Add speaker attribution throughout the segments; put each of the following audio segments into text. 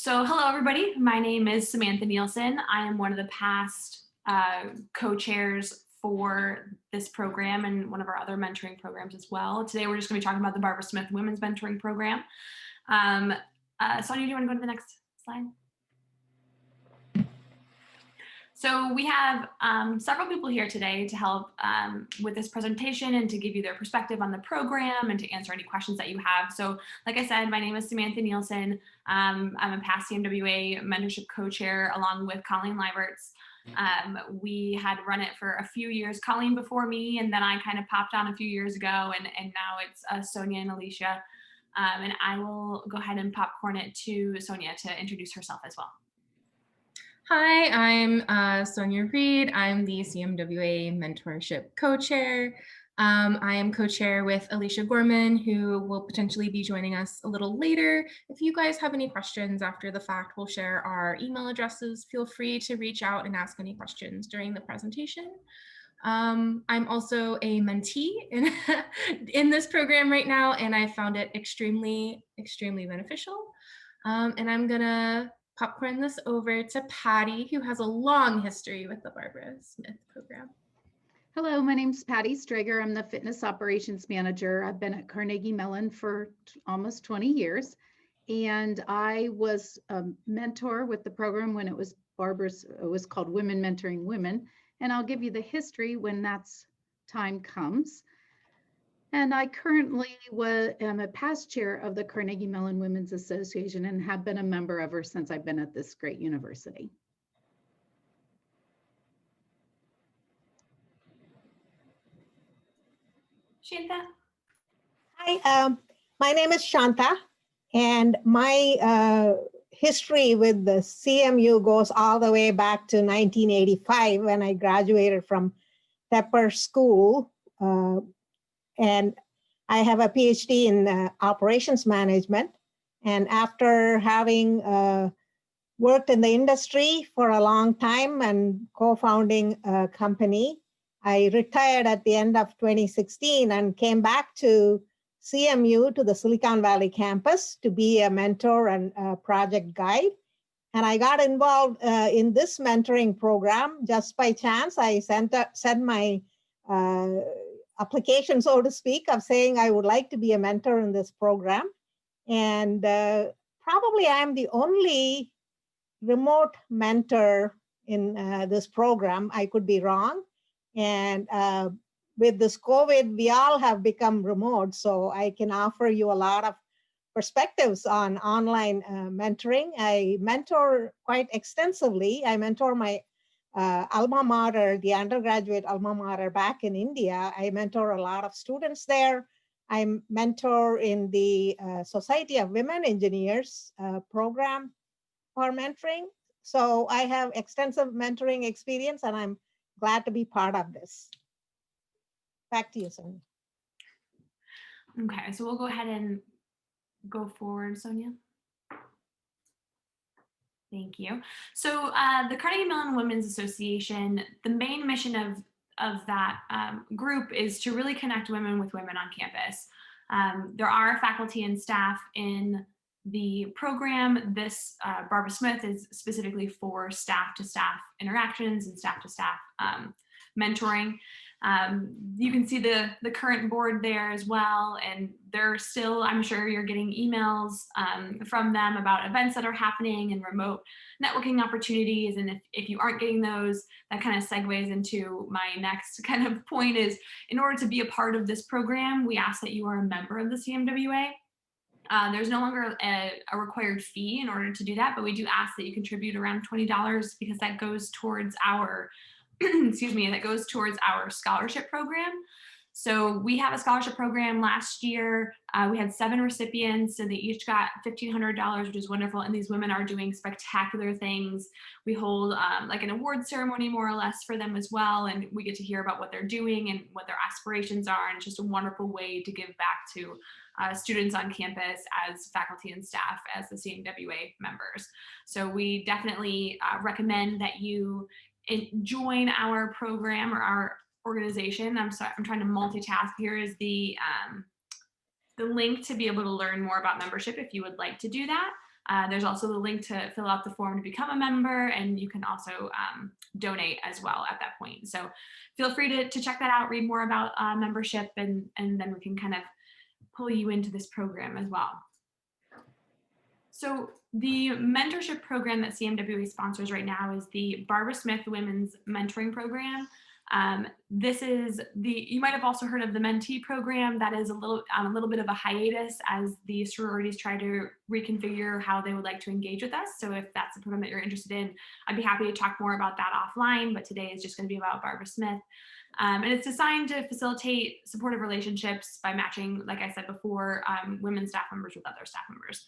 Speaker 1: So hello, everybody. My name is Samantha Nielsen. I am one of the past co-chairs for this program and one of our other mentoring programs as well. Today, we're just going to be talking about the Barbara Smith Women's Mentoring Program. Sonia, do you want to go to the next slide? So we have several people here today to help with this presentation and to give you their perspective on the program and to answer any questions that you have. So like I said, my name is Samantha Nielsen. I'm a past CMWA mentorship co-chair along with Colleen Leibertz. We had run it for a few years, Colleen before me, and then I kind of popped on a few years ago, and now it's Sonia and Alicia. And I will go ahead and popcorn it to Sonia to introduce herself as well.
Speaker 2: Hi, I'm Sonia Reed. I'm the CMWA Mentorship Co-Chair. I am co-chair with Alicia Gorman, who will potentially be joining us a little later. If you guys have any questions after the fact, we'll share our email addresses. Feel free to reach out and ask any questions during the presentation. I'm also a mentee in this program right now, and I found it extremely beneficial. And I'm gonna popcorn this over to Patty, who has a long history with the Barbara Smith program.
Speaker 3: Hello, my name is Patty Strager. I'm the Fitness Operations Manager. I've been at Carnegie Mellon for almost 20 years. And I was a mentor with the program when it was called Women Mentoring Women. And I'll give you the history when that's time comes. And I currently am a past chair of the Carnegie Mellon Women's Association and have been a member ever since I've been at this great university.
Speaker 1: Shanta.
Speaker 4: Hi, my name is Shanta, and my history with the CMU goes all the way back to 1985 when I graduated from Pepper School. And I have a PhD in operations management. And after having worked in the industry for a long time and co-founding a company, I retired at the end of 2016 and came back to CMU, to the Silicon Valley campus, to be a mentor and a project guide. And I got involved in this mentoring program just by chance. I sent my application, so to speak, of saying I would like to be a mentor in this program. And probably I'm the only remote mentor in this program. I could be wrong. And with this COVID, we all have become remote. So I can offer you a lot of perspectives on online mentoring. I mentor quite extensively. I mentor my alma mater, the undergraduate alma mater back in India. I mentor a lot of students there. I mentor in the Society of Women Engineers program for mentoring. So I have extensive mentoring experience, and I'm glad to be part of this. Back to you, Sonia.
Speaker 1: Okay, so we'll go ahead and go forward, Sonia. Thank you. So the Carnegie Mellon Women's Association, the main mission of that group is to really connect women with women on campus. There are faculty and staff in the program. This Barbara Smith is specifically for staff-to-staff interactions and staff-to-staff mentoring. You can see the current board there as well, and they're still, I'm sure you're getting emails from them about events that are happening and remote networking opportunities. And if you aren't getting those, that kind of segues into my next kind of point is, in order to be a part of this program, we ask that you are a member of the CMWA. There's no longer a required fee in order to do that, but we do ask that you contribute around $20 because that goes towards our excuse me, that goes towards our scholarship program. So we have a scholarship program. Last year, we had 7 recipients, and they each got $1,500, which is wonderful. And these women are doing spectacular things. We hold like an award ceremony, more or less, for them as well. And we get to hear about what they're doing and what their aspirations are. And it's just a wonderful way to give back to students on campus as faculty and staff, as the CMWA members. So we definitely recommend that you join our program or our organization. I'm trying to multitask. Here is the link to be able to learn more about membership if you would like to do that. There's also the link to fill out the form to become a member, and you can also donate as well at that point. So feel free to check that out, read more about membership, and then we can kind of pull you into this program as well. So the mentorship program that CMWA sponsors right now is the Barbara Smith Women's Mentoring Program. This is you might have also heard of the mentee program that is a little bit of a hiatus as the sororities try to reconfigure how they would like to engage with us. So if that's a program that you're interested in, I'd be happy to talk more about that offline, but today is just going to be about Barbara Smith. And it's designed to facilitate supportive relationships by matching, like I said before, women staff members with other staff members.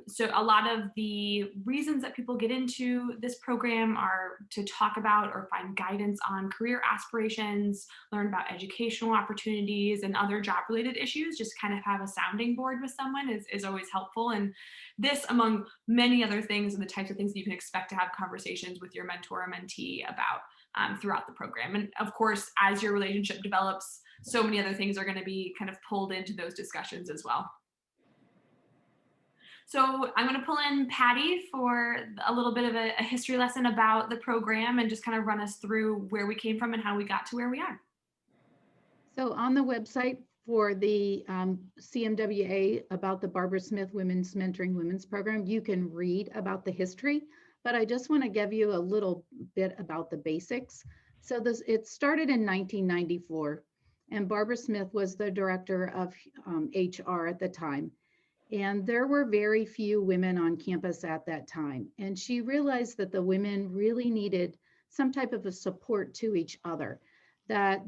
Speaker 1: So a lot of the reasons that people get into this program are to talk about or find guidance on career aspirations, learn about educational opportunities and other job related issues. Just kind of have a sounding board with someone is always helpful. And this, among many other things, are the types of things that you can expect to have conversations with your mentor or mentee about throughout the program. And of course, as your relationship develops, so many other things are going to be kind of pulled into those discussions as well. So I'm going to pull in Patty for a little bit of a history lesson about the program and just kind of run us through where we came from and how we got to where we are.
Speaker 3: So on the website for the CMWA about the Barbara Smith Women's Mentoring Women's Program, you can read about the history, but I just want to give you a little bit about the basics. So it started in 1994, and Barbara Smith was the director of HR at the time. And there were very few women on campus at that time. And she realized that the women really needed some type of a support to each other, that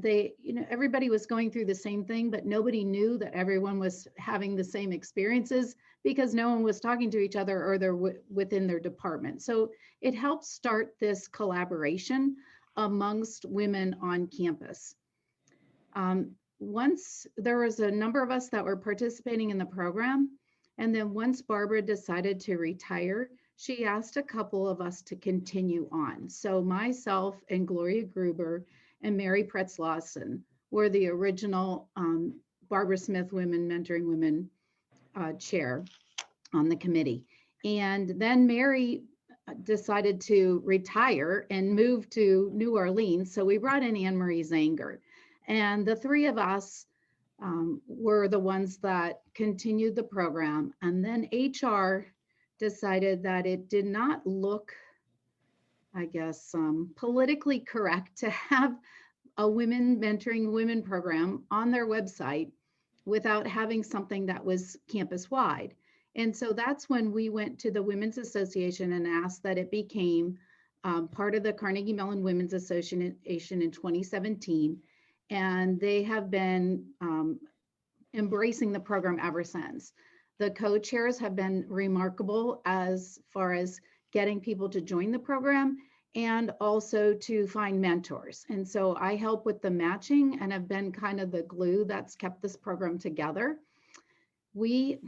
Speaker 3: everybody was going through the same thing, but nobody knew that everyone was having the same experiences because no one was talking to each other or they're within their department. So it helped start this collaboration amongst women on campus. Once there was a number of us that were participating in the program, and then once Barbara decided to retire, she asked a couple of us to continue on. So myself and Gloria Gruber and Mary Pretz-Lawson were the original Barbara Smith Women Mentoring Women chair on the committee. And then Mary decided to retire and move to New Orleans. So we brought in Anne Marie Zanger. And the three of us were the ones that continued the program. And then HR decided that it did not look, I guess, politically correct to have a women mentoring women program on their website without having something that was campus wide. And so that's when we went to the Women's Association and asked that it became part of the Carnegie Mellon Women's Association in 2017. And they have been embracing the program ever since. The co-chairs have been remarkable as far as getting people to join the program and also to find mentors. And so I help with the matching and have been kind of the glue that's kept this program together.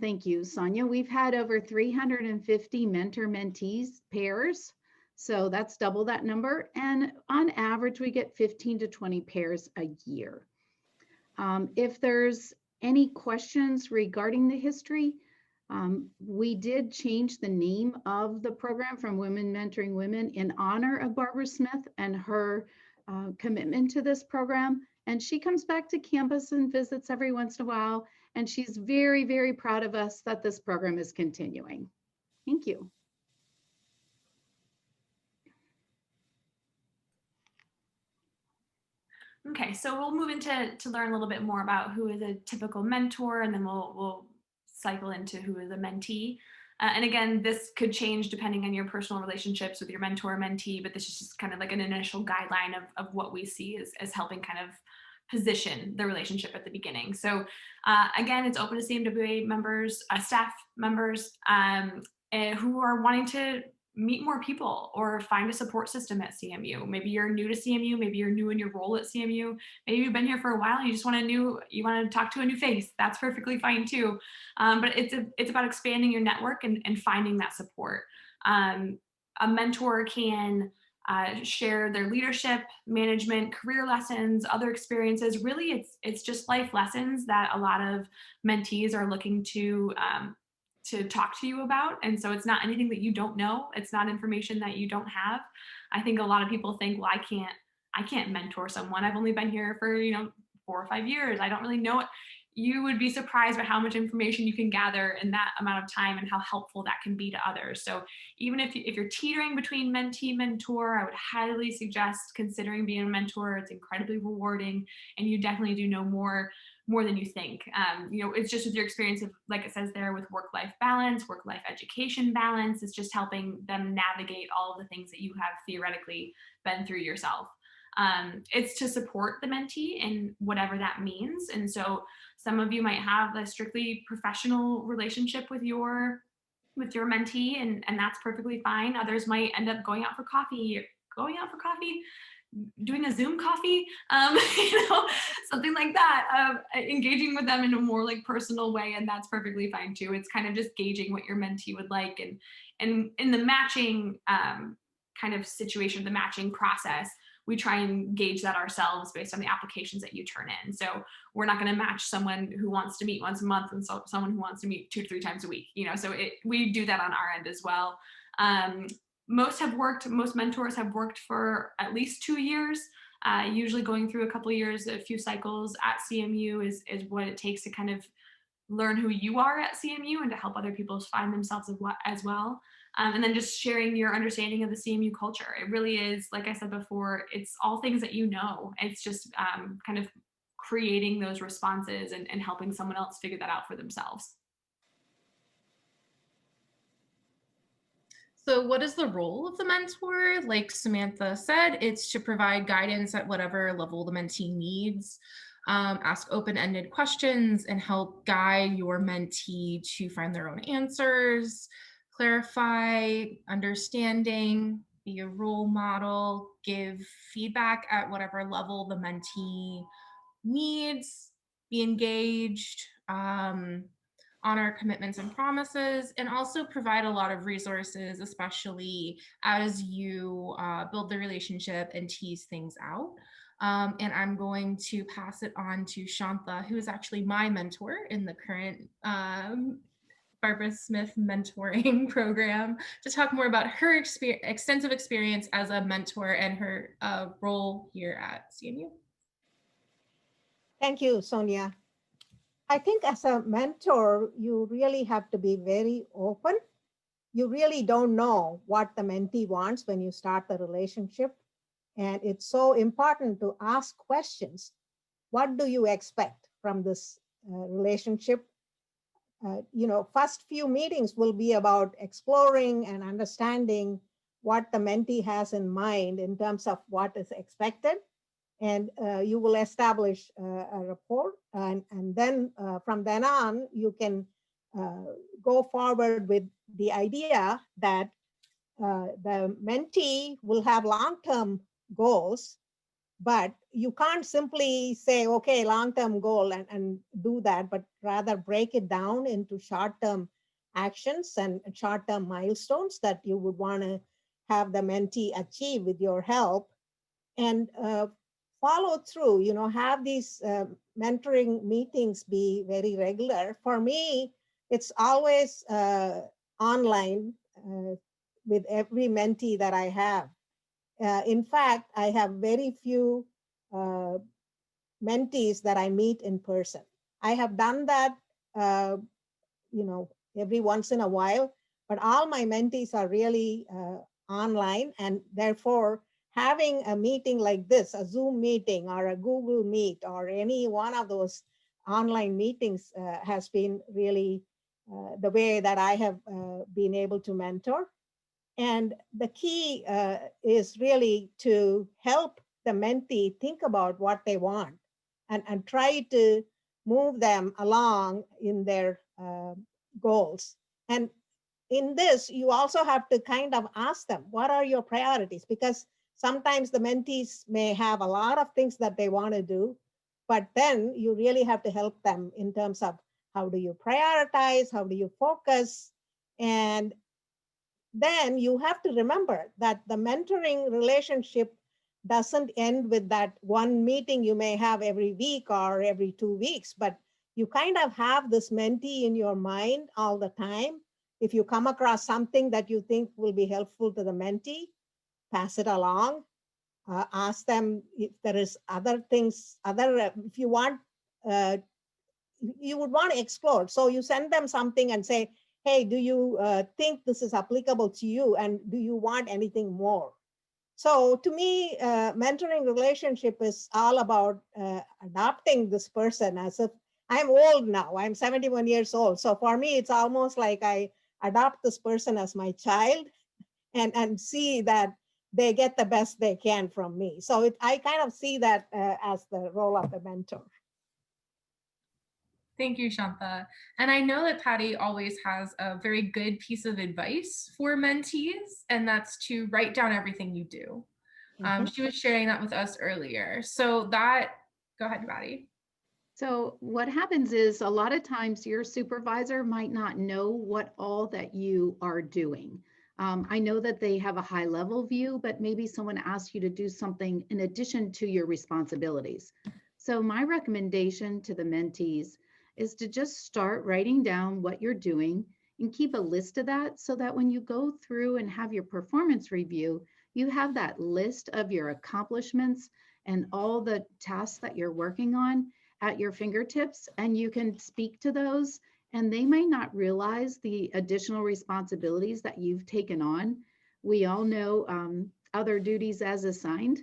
Speaker 3: Thank you, Sonia. We've had over 350 mentor-mentees pairs. So that's double that number. And on average, we get 15 to 20 pairs a year. If there's any questions regarding the history, we did change the name of the program from Women Mentoring Women in honor of Barbara Smith and her commitment to this program. And she comes back to campus and visits every once in a while. And she's very, very proud of us that this program is continuing. Thank you.
Speaker 1: Okay, so we'll move into learn a little bit more about who is a typical mentor, and then we'll cycle into who is a mentee. And again, this could change depending on your personal relationships with your mentor or mentee, but this is just kind of like an initial guideline of what we see as helping kind of position the relationship at the beginning. So again, it's open to CMWA members, staff members who are wanting to meet more people or find a support system at CMU. Maybe you're new to CMU, maybe you're new in your role at CMU, maybe you've been here for a while and you just want to talk to a new face. That's perfectly fine too. But it's about expanding your network and finding that support. A mentor can share their leadership, management, career lessons, other experiences. Really, it's just life lessons that a lot of mentees are looking to to talk to you about. And so it's not anything that you don't know. It's not information that you don't have. I think a lot of people think, well, I can't mentor someone. I've only been here for, 4 or 5 years. I don't really know it. You would be surprised by how much information you can gather in that amount of time and how helpful that can be to others. So even if you're teetering between mentee, mentor, I would highly suggest considering being a mentor. It's incredibly rewarding, and you definitely do know more than you think. It's just with your experience of, like it says there, with work-life balance, work-life education balance, it's just helping them navigate all of the things that you have theoretically been through yourself. It's to support the mentee in whatever that means. And so some of you might have a strictly professional relationship with your mentee, and that's perfectly fine. Others might end up going out for coffee, doing a Zoom coffee, something like that, engaging with them in a more like personal way, and that's perfectly fine too. It's kind of just gauging what your mentee would like, and in the matching kind of situation, the matching process, we try and gauge that ourselves based on the applications that you turn in. So we're not going to match someone who wants to meet once a month and someone who wants to meet 2 to 3 times a week. So we do that on our end as well. Most mentors have worked for at least 2 years. Usually going through a couple of years, a few cycles at CMU is what it takes to kind of learn who you are at CMU and to help other people find themselves as well. And then just sharing your understanding of the CMU culture. It really is, like I said before, it's all things that you know. It's just kind of creating those responses and helping someone else figure that out for themselves.
Speaker 2: So what is the role of the mentor? Like Samantha said, it's to provide guidance at whatever level the mentee needs, ask open-ended questions, and help guide your mentee to find their own answers, clarify understanding, be a role model, give feedback at whatever level the mentee needs, be engaged, honor commitments and promises, and also provide a lot of resources, especially as you build the relationship and tease things out. And I'm going to pass it on to Shantha, who is actually my mentor in the current Barbara Smith mentoring program, to talk more about her extensive experience as a mentor and her role here at CMU.
Speaker 4: Thank you, Sonia. I think as a mentor, you really have to be very open. You really don't know what the mentee wants when you start the relationship. And it's so important to ask questions. What do you expect from this relationship? First few meetings will be about exploring and understanding what the mentee has in mind in terms of what is expected. And you will establish a rapport. And then from then on, you can go forward with the idea that the mentee will have long-term goals, but you can't simply say, okay, long-term goal and do that, but rather break it down into short-term actions and short-term milestones that you would want to have the mentee achieve with your help, and follow through, have these mentoring meetings be very regular. For me, it's always online with every mentee that I have. In fact, I have very few mentees that I meet in person. I have done that, every once in a while, but all my mentees are really online, and therefore having a meeting like this, a Zoom meeting or a Google Meet or any one of those online meetings has been really the way that I have been able to mentor. And the key is really to help the mentee think about what they want and try to move them along in their goals. And in this, you also have to kind of ask them, what are your priorities? Because sometimes the mentees may have a lot of things that they want to do, but then you really have to help them in terms of how do you prioritize, how do you focus, and then you have to remember that the mentoring relationship doesn't end with that one meeting you may have every week or every 2 weeks, but you kind of have this mentee in your mind all the time. If you come across something that you think will be helpful to the mentee, pass it along. Ask them if there is other things, if you want, you would want to explore. So you send them something and say, hey, do you think this is applicable to you? And do you want anything more? So to me, mentoring relationship is all about adopting this person as if I'm old now, I'm 71 years old. So for me, it's almost like I adopt this person as my child and see that they get the best they can from me. So I kind of see that as the role of the mentor.
Speaker 2: Thank you, Shantha. And I know that Patty always has a very good piece of advice for mentees, and that's to write down everything you do. She was sharing that with us earlier. So go ahead, Patty.
Speaker 3: So what happens is a lot of times your supervisor might not know what all that you are doing. I know that they have a high level view, but maybe someone asks you to do something in addition to your responsibilities. So my recommendation to the mentees is to just start writing down what you're doing and keep a list of that so that when you go through and have your performance review, you have that list of your accomplishments and all the tasks that you're working on at your fingertips, and you can speak to those, and they may not realize the additional responsibilities that you've taken on. We all know other duties as assigned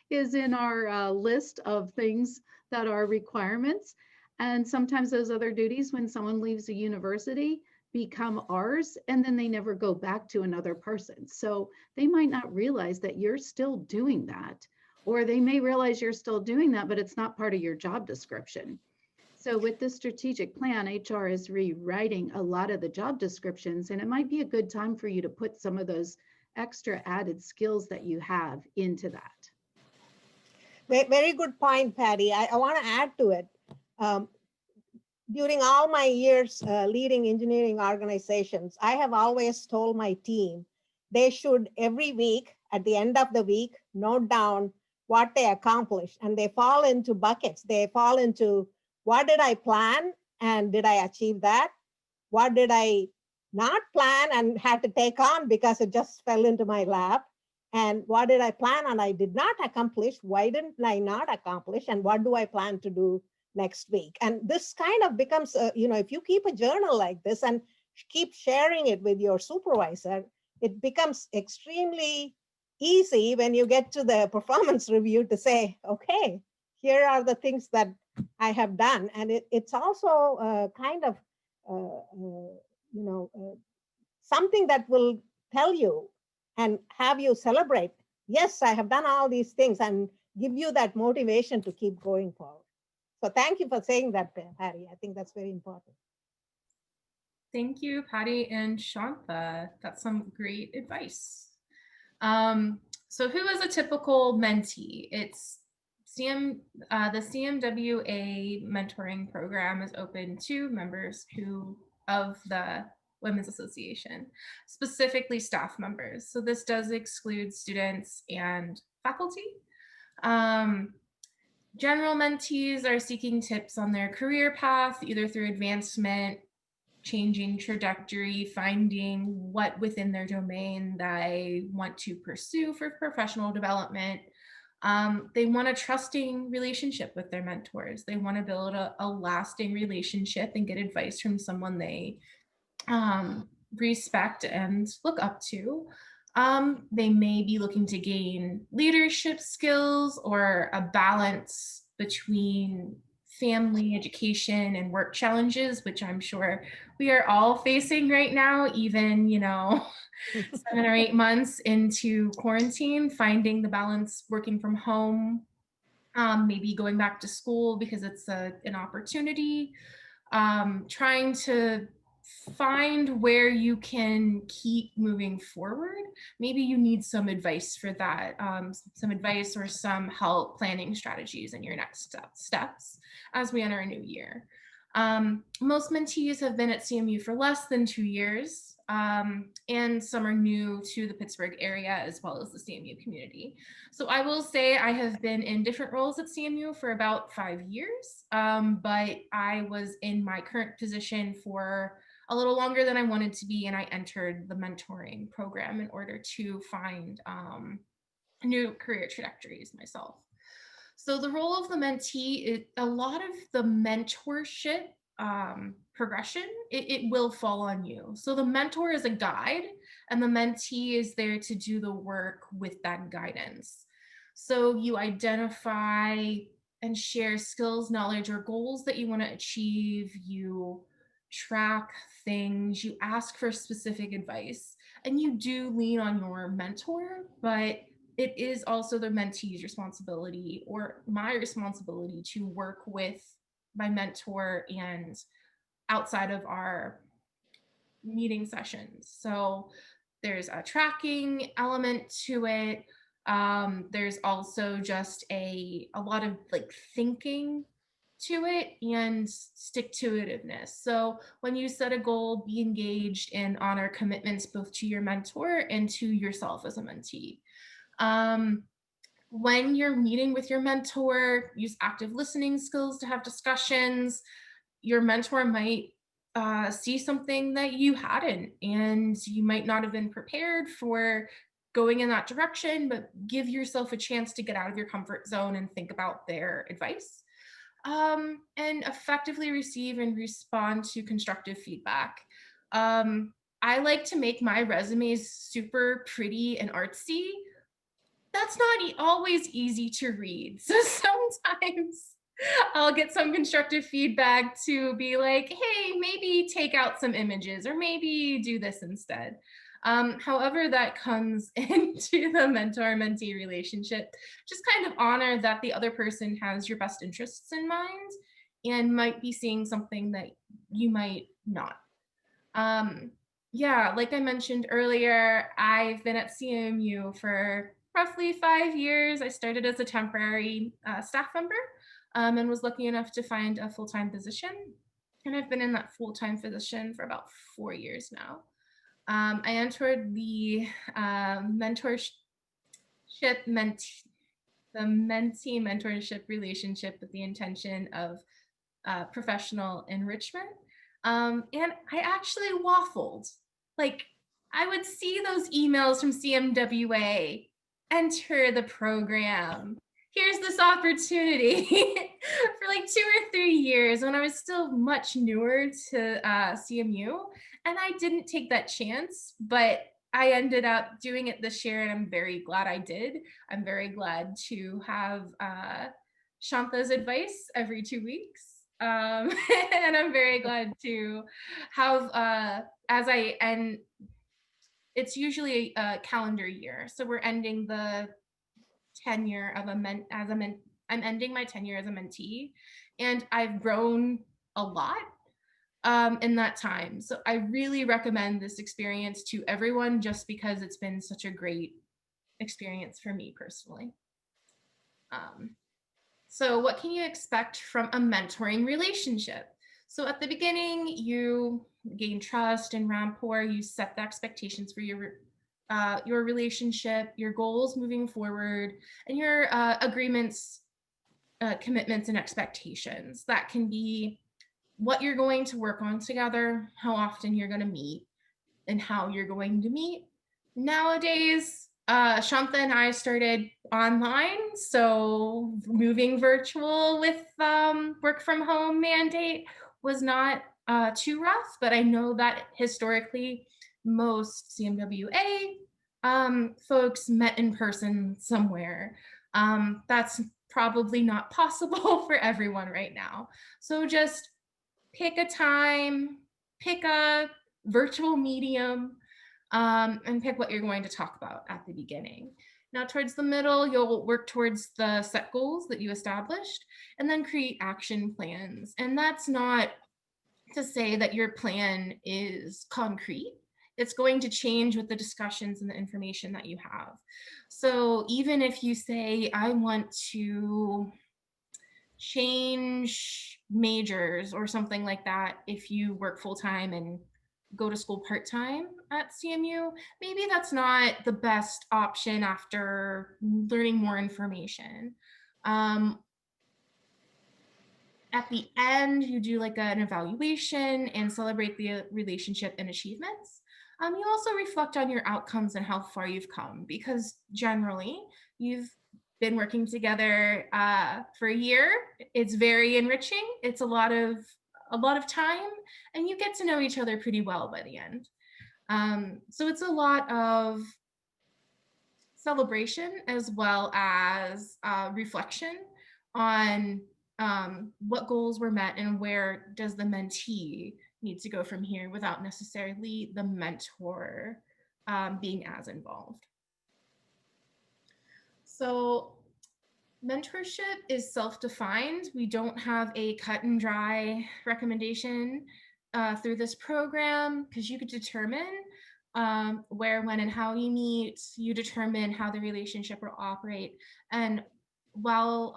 Speaker 3: is in our list of things that are requirements. And sometimes those other duties, when someone leaves a university, become ours, and then they never go back to another person. So they might not realize that you're still doing that. Or they may realize you're still doing that, but it's not part of your job description. So with the strategic plan, HR is rewriting a lot of the job descriptions, and it might be a good time for you to put some of those extra added skills that you have into that.
Speaker 4: Very good point, Patty. I want to add to it. During all my years leading engineering organizations, I have always told my team they should every week, at the end of the week, note down what they accomplished. And they fall into buckets. They fall into what did I plan and did I achieve that? What did I not plan and had to take on because it just fell into my lap? And what did I plan and I did not accomplish? Why didn't I not accomplish? And what do I plan to do next week? And this kind of becomes, if you keep a journal like this and keep sharing it with your supervisor, it becomes extremely easy when you get to the performance review to say, okay, here are the things that I have done. And it's also kind of, something that will tell you and have you celebrate, yes, I have done all these things, and give you that motivation to keep going forward. So thank you for saying that, Patty. I think that's very important.
Speaker 2: Thank you, Patty and Shantha. That's some great advice. So who is a typical mentee? It's the CMWA mentoring program is open to members of the Women's Association, specifically staff members. So this does exclude students and faculty. General mentees are seeking tips on their career path, either through advancement, changing trajectory, finding what within their domain they want to pursue for professional development. They want a trusting relationship with their mentors. They want to build a lasting relationship and get advice from someone they respect and look up to. They may be looking to gain leadership skills or a balance between family, education, and work challenges, which I'm sure we are all facing right now, even, 7 or 8 months into quarantine, finding the balance working from home, maybe going back to school because it's an opportunity, trying to find where you can keep moving forward. Maybe you need some advice for that, some advice or some help planning strategies in your next steps as we enter a new year. Most mentees have been at CMU for less than 2 years. and some are new to the Pittsburgh area as well as the CMU community. So I will say I have been in different roles at CMU for about 5 years, but I was in my current position for a little longer than I wanted to be, and I entered the mentoring program in order to find new career trajectories myself. So the role of the mentee, a lot of the mentorship progression, it will fall on you. So the mentor is a guide and the mentee is there to do the work with that guidance. So you identify and share skills, knowledge, or goals that you want to achieve. You track things, you ask for specific advice, and you do lean on your mentor, but it is also the mentee's responsibility or my responsibility to work with my mentor and outside of our meeting sessions. So there's a tracking element to it. There's also just a lot of like thinking to it and stick to itiveness. So when you set a goal, be engaged and honor commitments both to your mentor and to yourself as a mentee. When you're meeting with your mentor, use active listening skills to have discussions. Your mentor might see something that you hadn't, and you might not have been prepared for going in that direction, but give yourself a chance to get out of your comfort zone and think about their advice. And effectively receive and respond to constructive feedback. I like to make my resumes super pretty and artsy. That's not always easy to read. So sometimes I'll get some constructive feedback to be like, hey, maybe take out some images or maybe do this instead. However, that comes into the mentor-mentee relationship, just kind of honor that the other person has your best interests in mind and might be seeing something that you might not. Yeah, like I mentioned earlier, I've been at CMU for roughly 5 years. I started as a temporary staff member and was lucky enough to find a full-time position. And I've been in that full-time position for about 4 years now. I entered the mentorship, the mentee mentorship relationship with the intention of professional enrichment. And I actually waffled. Like, I would see those emails from CMWA, enter the program. Here's this opportunity for like 2 or 3 years when I was still much newer to CMU. And I didn't take that chance, but I ended up doing it this year and I'm very glad I did. I'm very glad to have Shanta's advice every 2 weeks. And I'm very glad to have, as I end, it's usually a calendar year. So we're ending the tenure of I'm ending my tenure as a mentee, and I've grown a lot in that time. So I really recommend this experience to everyone just because it's been such a great experience for me personally. So what can you expect from a mentoring relationship? So at the beginning, you gain trust and rapport, you set the expectations for your relationship, your goals moving forward, and your agreements, commitments, and expectations. That can be what you're going to work on together, how often you're going to meet, and how you're going to meet. Nowadays, Shanta and I started online, so moving virtual with work from home mandate was not too rough, but I know that historically most CMWA folks met in person somewhere. That's probably not possible for everyone right now. So just pick a time, pick a virtual medium, and pick what you're going to talk about at the beginning. Now, towards the middle, you'll work towards the set goals that you established and then create action plans. And that's not to say that your plan is concrete. It's going to change with the discussions and the information that you have. So even if you say, I want to change majors or something like that, if you work full-time and go to school part-time at CMU, maybe that's not the best option after learning more information. At the end, you do like an evaluation and celebrate the relationship and achievements. You also reflect on your outcomes and how far you've come, because generally you've been working together for a year. It's very enriching. It's a lot of time, and you get to know each other pretty well by the end. So it's a lot of celebration as well as reflection on what goals were met and where does the mentee need to go from here without necessarily the mentor being as involved. So mentorship is self-defined. We don't have a cut and dry recommendation through this program, because you could determine where, when, and how you meet. You determine how the relationship will operate. And while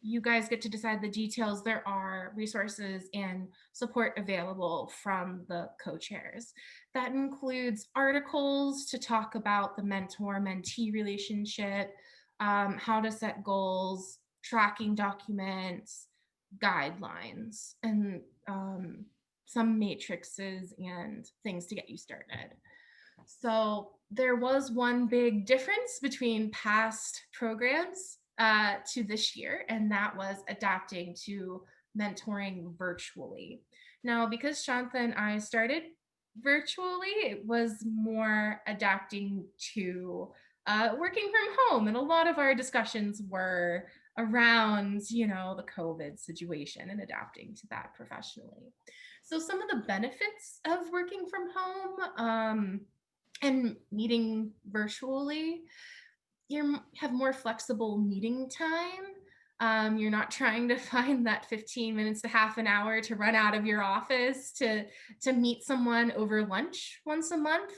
Speaker 2: you guys get to decide the details, there are resources and support available from the co-chairs. That includes articles to talk about the mentor-mentee relationship, how to set goals, tracking documents, guidelines, and some matrices and things to get you started. So there was one big difference between past programs to this year, and that was adapting to mentoring virtually. Now, because Shantha and I started virtually, it was more adapting to working from home, and a lot of our discussions were around, the COVID situation and adapting to that professionally. So some of the benefits of working from home and meeting virtually: you have more flexible meeting time. You're not trying to find that 15 minutes to half an hour to run out of your office to meet someone over lunch once a month.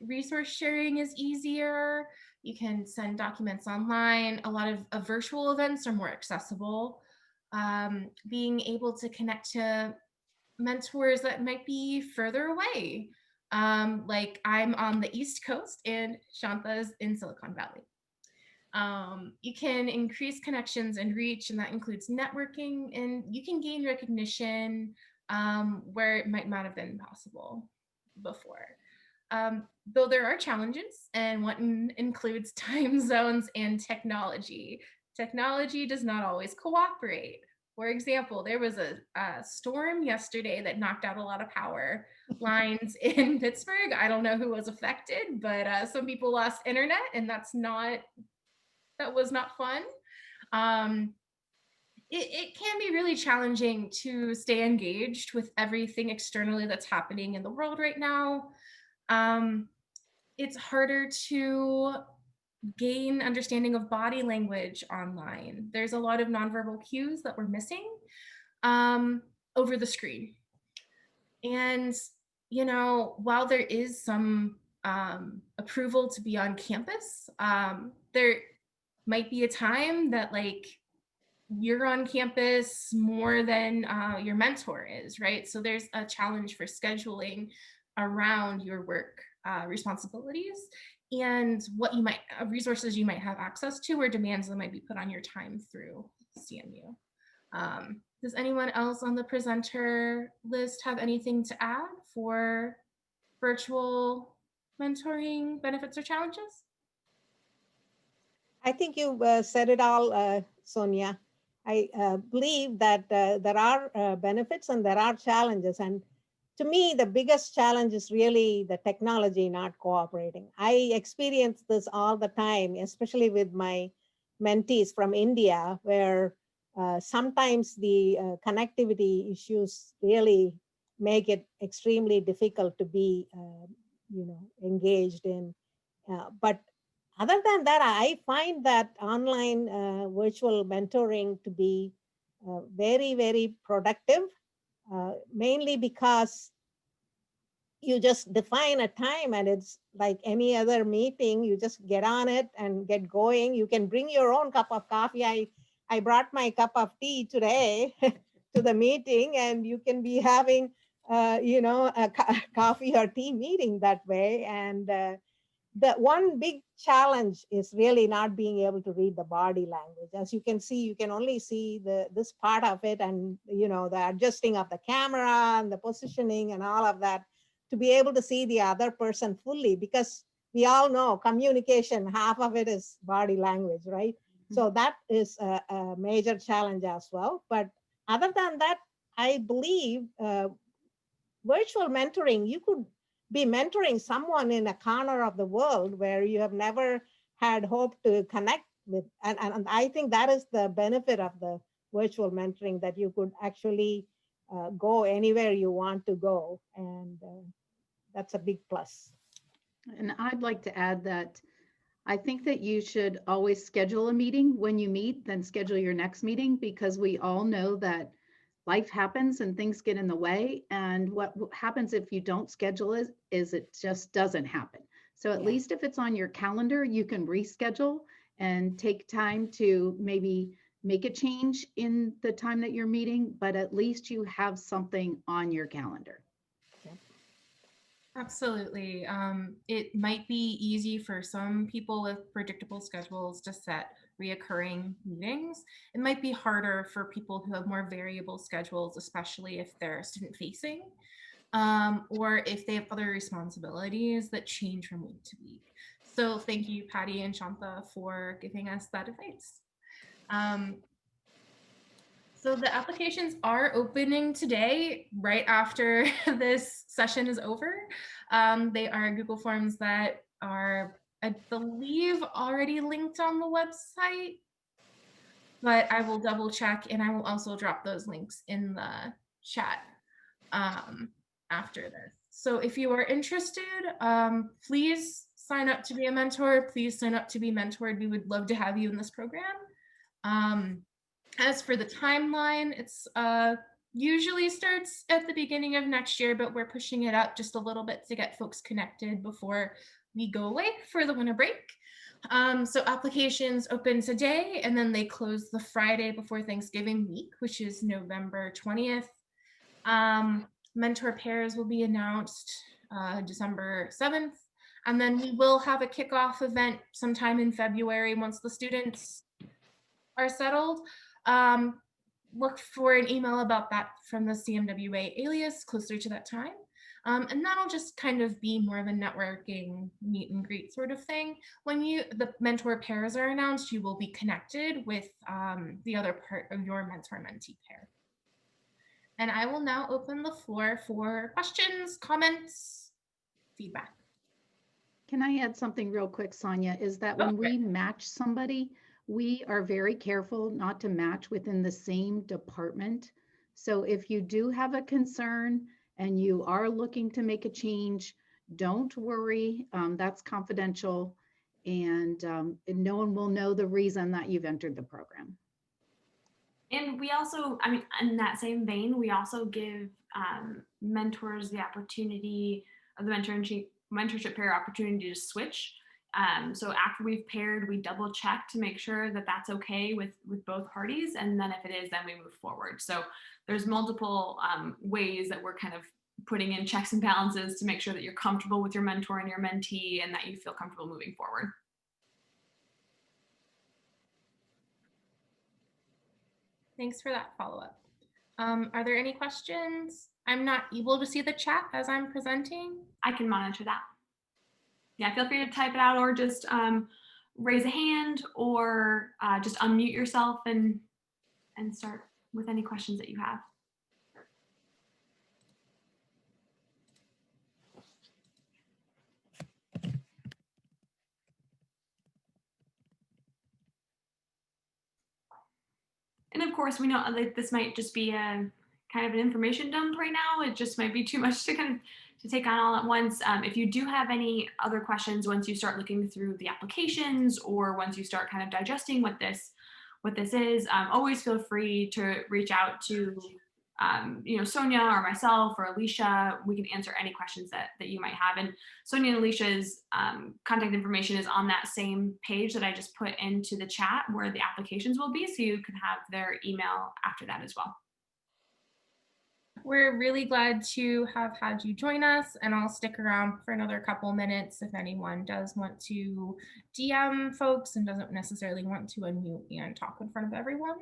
Speaker 2: Resource sharing is easier. You can send documents online. A lot of virtual events are more accessible. Being able to connect to mentors that might be further away. Like I'm on the East Coast and Shantha's in Silicon Valley. You can increase connections and reach, and that includes networking, and you can gain recognition where it might not have been possible before. Though there are challenges, and one includes time zones and technology. Technology does not always cooperate. For example, there was a storm yesterday that knocked out a lot of power lines in Pittsburgh. I don't know who was affected, but some people lost internet, and that was not fun. It can be really challenging to stay engaged with everything externally that's happening in the world right now. It's harder to gain understanding of body language online. There's a lot of nonverbal cues that we're missing over the screen. And, while there is some approval to be on campus, there might be a time that you're on campus more than your mentor is, right? So there's a challenge for scheduling around your work responsibilities and what resources you might have access to, or demands that might be put on your time through CMU. Does anyone else on the presenter list have anything to add for virtual mentoring benefits or challenges?
Speaker 4: I think you said it all, Sonia. I believe that there are benefits and there are challenges. And to me, the biggest challenge is really the technology not cooperating. I experience this all the time, especially with my mentees from India, where sometimes the connectivity issues really make it extremely difficult to be, engaged in. But other than that, I find that online virtual mentoring to be very, very productive, mainly because you just define a time and it's like any other meeting. You just get on it and get going. You can bring your own cup of coffee. I brought my cup of tea today to the meeting, and you can be having a coffee or tea meeting that way. And the one big challenge is really not being able to read the body language. As you can see, you can only see this part of it, and the adjusting of the camera and the positioning and all of that to be able to see the other person fully, because we all know communication, half of it is body language, right? So that is a major challenge as well. But other than that, I believe virtual mentoring, you could be mentoring someone in a corner of the world where you have never had hope to connect with. And I think that is the benefit of the virtual mentoring, that you could actually go anywhere you want to go. And that's a big plus.
Speaker 3: And I'd like to add that I think that you should always schedule a meeting. When you meet, then schedule your next meeting, because we all know that life happens and things get in the way. And what happens if you don't schedule it is it just doesn't happen. So at least if it's on your calendar, you can reschedule and take time to maybe make a change in the time that you're meeting, but at least you have something on your calendar.
Speaker 2: Absolutely. It might be easy for some people with predictable schedules to set reoccurring meetings. It might be harder for people who have more variable schedules, especially if they're student facing, or if they have other responsibilities that change from week to week. So thank you, Patty and Shanta, for giving us that advice. So the applications are opening today, right after this session is over. They are Google Forms that are, I believe, already linked on the website, but I will double check, and I will also drop those links in the chat after this. So if you are interested, please sign up to be a mentor. Please sign up to be mentored. We would love to have you in this program. As for the timeline, it's usually starts at the beginning of next year, but we're pushing it up just a little bit to get folks connected before we go away for the winter break. So applications open today, and then they close the Friday before Thanksgiving week, which is November 20th. Mentor pairs will be announced December 7th, and then we will have a kickoff event sometime in February once the students are settled. Look for an email about that from the CMWA alias closer to that time. And that'll just kind of be more of a networking meet and greet sort of thing. When the mentor pairs are announced, you will be connected with the other part of your mentor-mentee pair. And I will now open the floor for questions, comments, feedback.
Speaker 3: Can I add something real quick, Sonia? Is that when we match somebody, we are very careful not to match within the same department. So if you do have a concern and you are looking to make a change, don't worry, that's confidential, and no one will know the reason that you've entered the program.
Speaker 1: And we also, I mean, in that same vein, we also give mentors the opportunity of the mentorship pair opportunity to switch. So after we've paired, we double check to make sure that that's okay with both parties. And then if it is, then we move forward. So there's multiple ways that we're kind of putting in checks and balances to make sure that you're comfortable with your mentor and your mentee, and that you feel comfortable moving forward.
Speaker 2: Thanks for that follow-up. Are there any questions? I'm not able to see the chat as I'm presenting.
Speaker 1: I can monitor that. Yeah, feel free to type it out, or just raise a hand, or just unmute yourself and start with any questions that you have. And of course, we know that this might just be a kind of an information dump right now. It just might be too much to kind of to take on all at once. If you do have any other questions once you start looking through the applications, or once you start kind of digesting what this is, always feel free to reach out to Sonia or myself or Alicia. We can answer any questions that you might have. And Sonia and Alicia's contact information is on that same page that I just put into the chat where the applications will be, so you can have their email after that as well.
Speaker 2: we're really glad to have had you join us, and I'll stick around for another couple minutes if anyone does want to DM folks and doesn't necessarily want to unmute and talk in front of everyone.